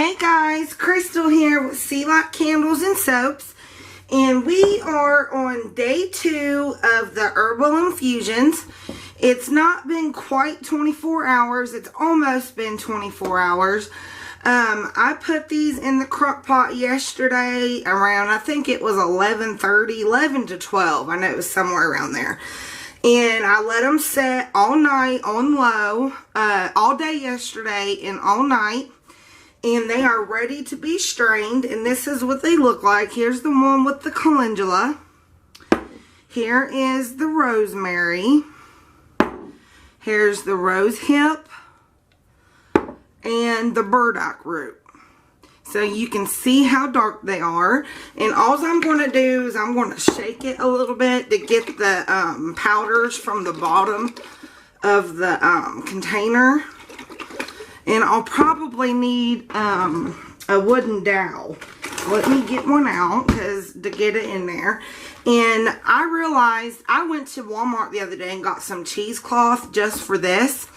Hey guys, Crystal here with Sea Light Candles and Soaps, and we are on day 2 of the herbal infusions. It's not been quite 24 hours, it's almost been 24 hours. I put these in the crock pot yesterday around, I think it was 11:30, 11 to 12, I know it was somewhere around there. And I let them set all night on low, all day yesterday and all night. And they are ready to be strained. And this is what they look like. Here's the one with the calendula. Here is the rosemary. Here's the rose hip. And the burdock root. So you can see how dark they are. And all I'm going to do is I'm going to shake it a little bit to get the powders from the bottom of the container. And I'll probably need a wooden dowel. Let me get one out to get it in there. And I realized I went to Walmart the other day and got some cheesecloth just for this.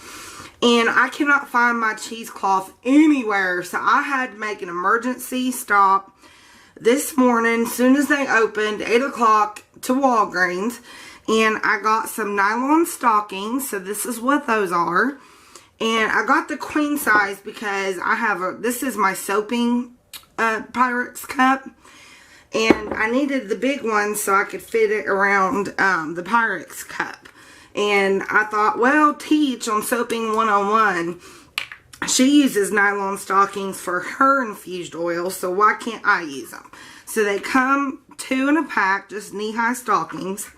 And I cannot find my cheesecloth anywhere. So I had to make an emergency stop this morning as soon as they opened, 8 o'clock, to Walgreens. And I got some nylon stockings. So this is what those are. And I got the queen size because I have this is my soaping Pyrex cup. And I needed the big one so I could fit it around the Pyrex cup. And I thought, well, Teach on Soaping 101, she uses nylon stockings for her infused oil, so why can't I use them? So they come 2 in a pack, just knee-high stockings.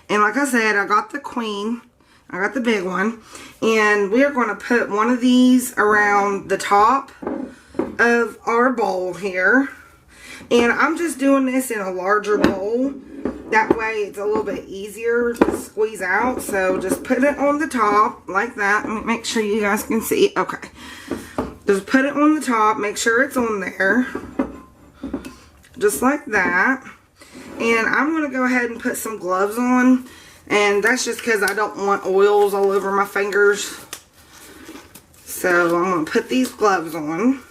And like I said, I got the queen. I got the big one, and we are going to put one of these around the top of our bowl here. And I'm just doing this in a larger bowl. That way it's a little bit easier to squeeze out. So just put it on the top like that. Let me make sure you guys can see. Okay. Just put it on the top. Make sure it's on there. Just like that. And I'm going to go ahead and put some gloves on. And that's just because I don't want oils all over my fingers. So I'm going to put these gloves on.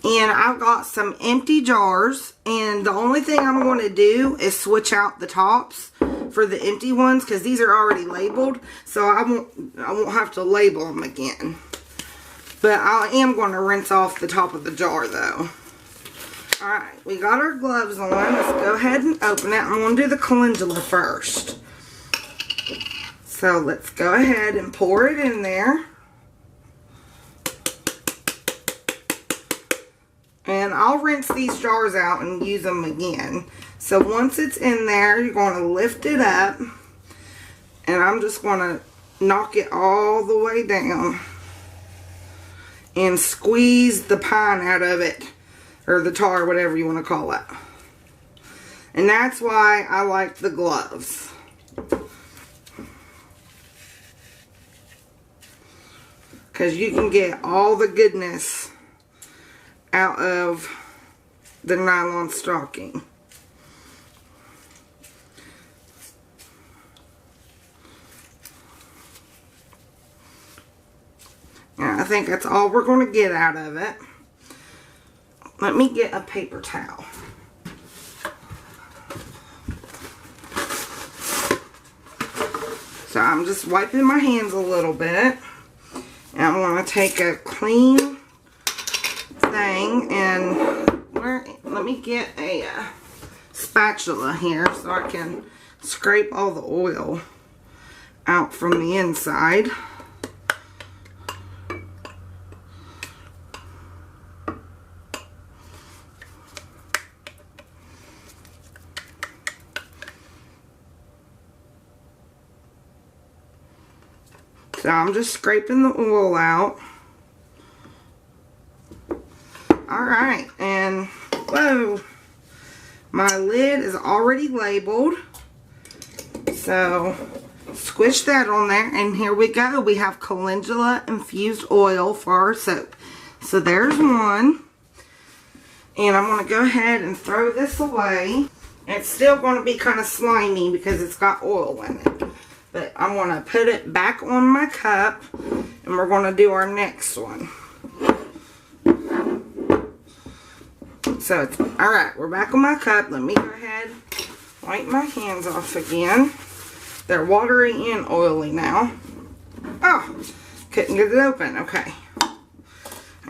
And I've got some empty jars. And the only thing I'm going to do is switch out the tops for the empty ones. Because these are already labeled. So I won't have to label them again. But I am going to rinse off the top of the jar though. Alright, we got our gloves on. Let's go ahead and open it. I'm going to do the calendula first. So let's go ahead and pour it in there. And I'll rinse these jars out and use them again. So once it's in there, you're going to lift it up. And I'm just going to knock it all the way down. And squeeze the pine out of it. Or the tar, whatever you want to call it. And that's why I like the gloves. Because you can get all the goodness out of the nylon stocking. And I think that's all we're going to get out of it. Let me get a paper towel. So I'm just wiping my hands a little bit. And I'm going to take a clean thing and let me get a spatula here so I can scrape all the oil out from the inside. So I'm just scraping the oil out. Alright, and whoa, my lid is already labeled. So squish that on there, and here we go. We have calendula infused oil for our soap. So there's one. And I'm going to go ahead and throw this away. It's still going to be kind of slimy because it's got oil in it. But I'm going to put it back on my cup, and we're going to do our next one. So it's alright, we're back on my cup. Let me go ahead, wipe my hands off again. They're watery and oily now. Oh, couldn't get it open. Okay.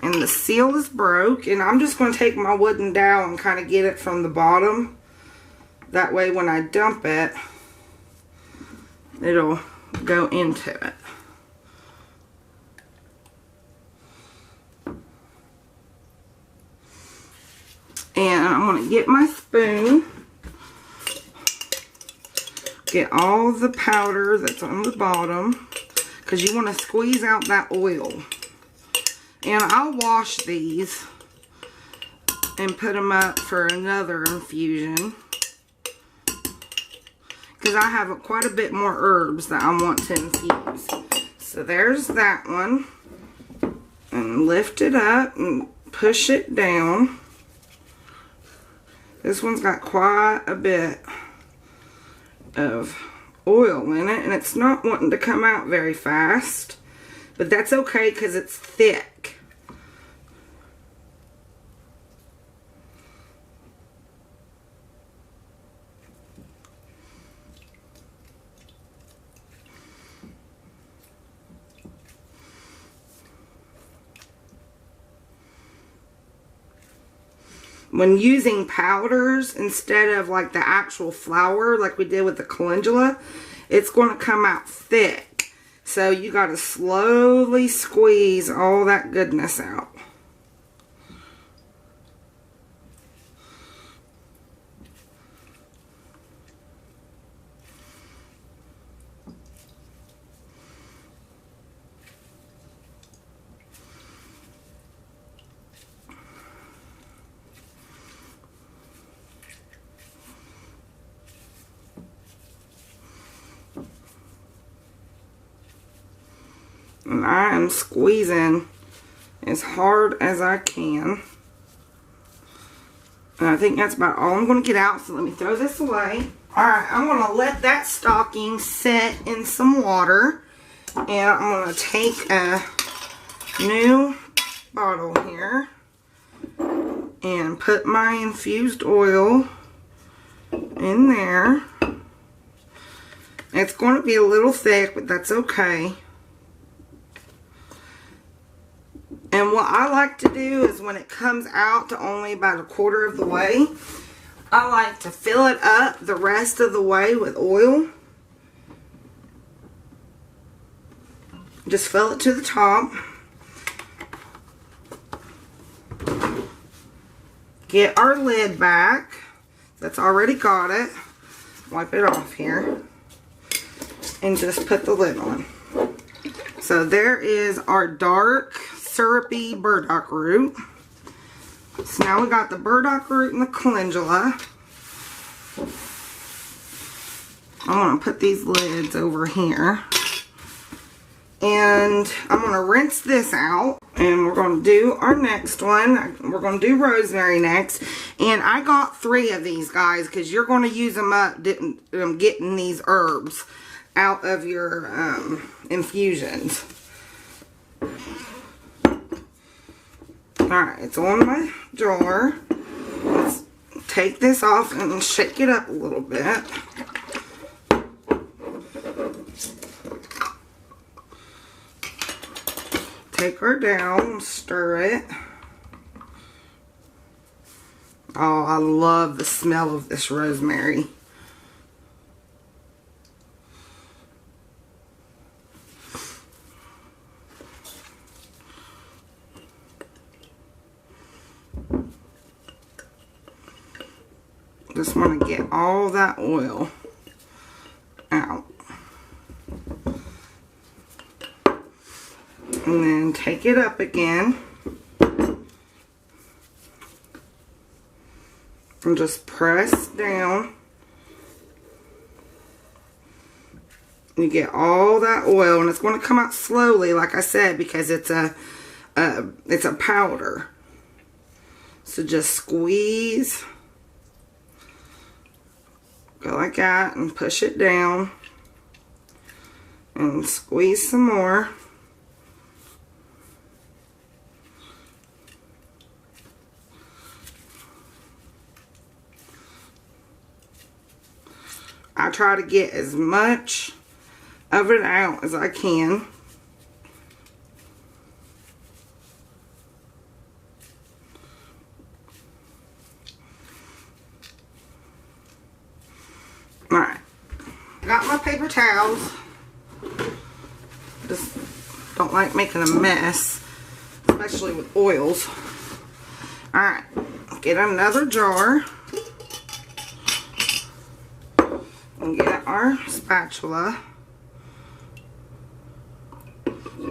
And the seal is broke, and I'm just going to take my wooden dowel and kind of get it from the bottom. That way when I dump it, it'll go into it. And I'm going to get my spoon, get all the powder that's on the bottom, because you want to squeeze out that oil. And I'll wash these and put them up for another infusion, because I have quite a bit more herbs that I want to infuse. So there's that one. And lift it up and push it down. This one's got quite a bit of oil in it, and it's not wanting to come out very fast, but that's okay because it's thick. When using powders instead of like the actual flour like we did with the calendula, it's going to come out thick. So you got to slowly squeeze all that goodness out. And I am squeezing as hard as I can. And I think that's about all I'm going to get out. So let me throw this away. Alright, I'm going to let that stocking sit in some water. And I'm going to take a new bottle here and put my infused oil in there. It's going to be a little thick, but that's okay. And what I like to do is when it comes out to only about a quarter of the way, I like to fill it up the rest of the way with oil. Just fill it to the top. Get our lid back. That's already got it. Wipe it off here. And just put the lid on. So there is our dark syrupy burdock root. So now we got the burdock root and the calendula. I'm going to put these lids over here. And I'm going to rinse this out. And we're going to do our next one. We're going to do rosemary next. And I got 3 of these, guys, because you're going to use them up getting these herbs out of your infusions. Alright, it's on my jar. Let's take this off and shake it up a little bit. Take her down and stir it. Oh, I love the smell of this rosemary. Just want to get all that oil out. And then take it up again. And just press down. You get all that oil, and it's going to come out slowly, like I said, because it's a powder. So just squeeze. Go like that and push it down. And squeeze some more. I try to get as much of it out as I can. Alright. Got my paper towels. Just don't like making a mess, especially with oils. Alright. Get another jar. And get our spatula.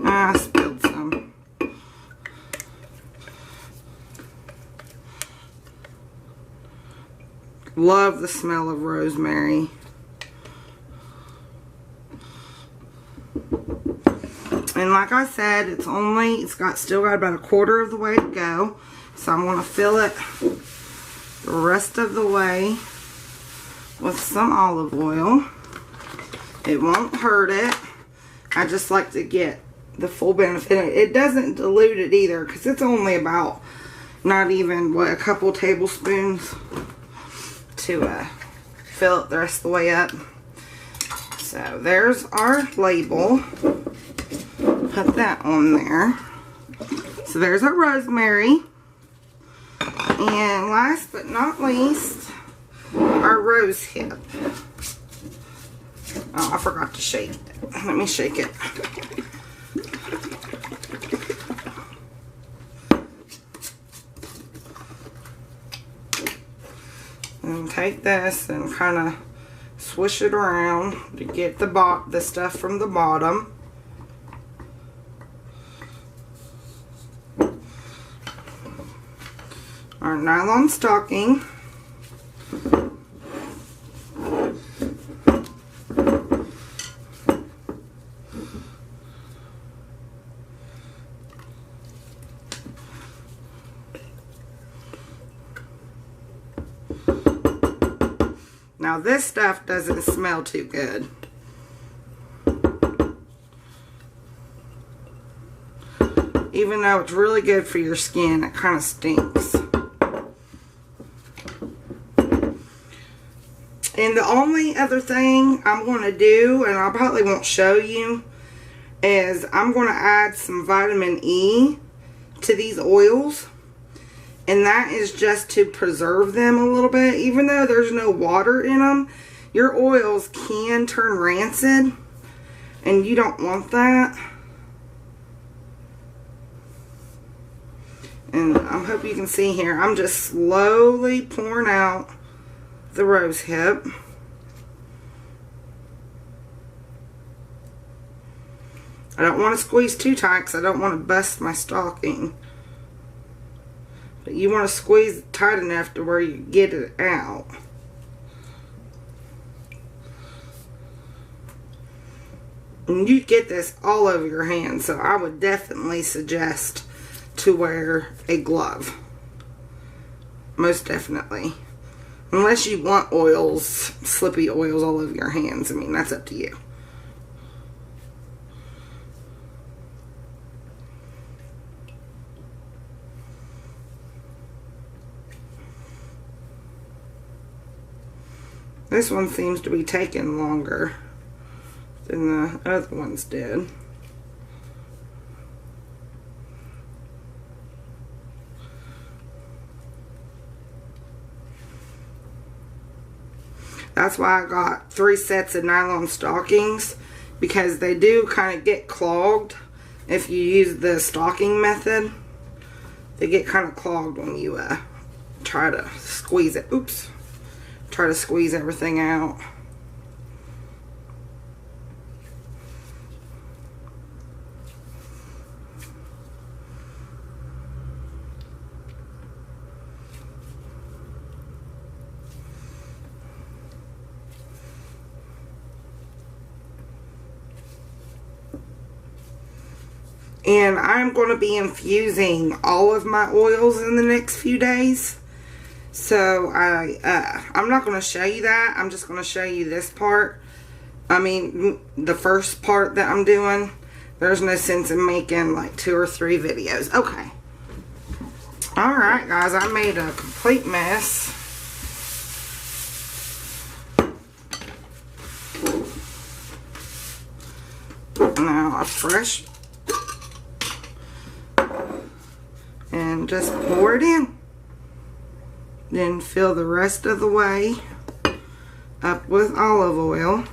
I spilled some. Love the smell of rosemary. And like I said, it's still got about a quarter of the way to go. So I'm going to fill it the rest of the way with some olive oil. It won't hurt it. I just like to get the full benefit. It doesn't dilute it either, because it's only about not even, what, a couple tablespoons to fill it the rest of the way up. So there's our label. Put that on there. So there's our rosemary. And last but not least, our rose hip. Oh, I forgot to shake it. Let me shake it. And take this and kind of swish it around to get the stuff from the bottom. Our nylon stocking. Now this stuff doesn't smell too good. Even though it's really good for your skin, it kind of stinks. And the only other thing I'm going to do, and I probably won't show you, is I'm going to add some vitamin E to these oils. And that is just to preserve them a little bit. Even though there's no water in them, your oils can turn rancid. And you don't want that. And I hope you can see here, I'm just slowly pouring out the rose hip. I don't want to squeeze too tight because I don't want to bust my stocking. But you want to squeeze it tight enough to where you get it out. And you get this all over your hand, so I would definitely suggest to wear a glove. Most definitely. Unless you want oils, slippy oils all over your hands. I mean, that's up to you. This one seems to be taking longer than the other ones did. That's why I got 3 sets of nylon stockings, because they do kind of get clogged if you use the stocking method. They get kind of clogged when you try to squeeze it. Oops. Try to squeeze everything out. And I'm going to be infusing all of my oils in the next few days. So I'm not going to show you that. I'm just going to show you this part. I mean, the first part that I'm doing. There's no sense in making like 2 or 3 videos. Okay. Alright guys, I made a complete mess. Now a fresh, and just pour it in. Then fill the rest of the way up with olive oil.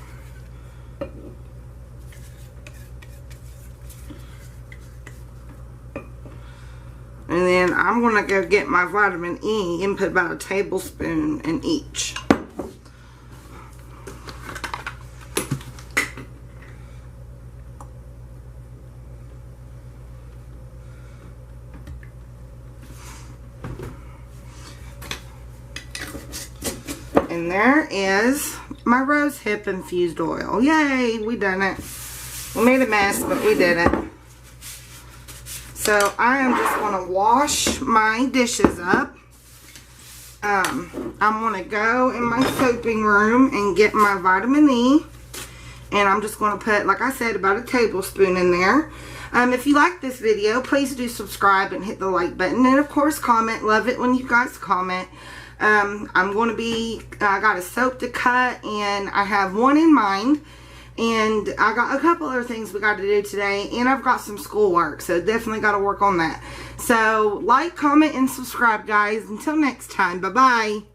And then I'm going to go get my vitamin E and put about a tablespoon in each. And there is my rose hip infused oil. Yay, we done it. We made a mess, but we did it. So I am just going to wash my dishes up. I'm going to go in my soaping room and get my vitamin E. And I'm just going to put, like I said, about a tablespoon in there. If you like this video, please do subscribe and hit the like button. And of course, comment. Love it when you guys comment. I'm going to be, I got a soap to cut, and I have one in mind. And I got a couple other things we got to do today, and I've got some schoolwork, so definitely got to work on that. So like, comment, and subscribe, guys. Until next time, bye-bye.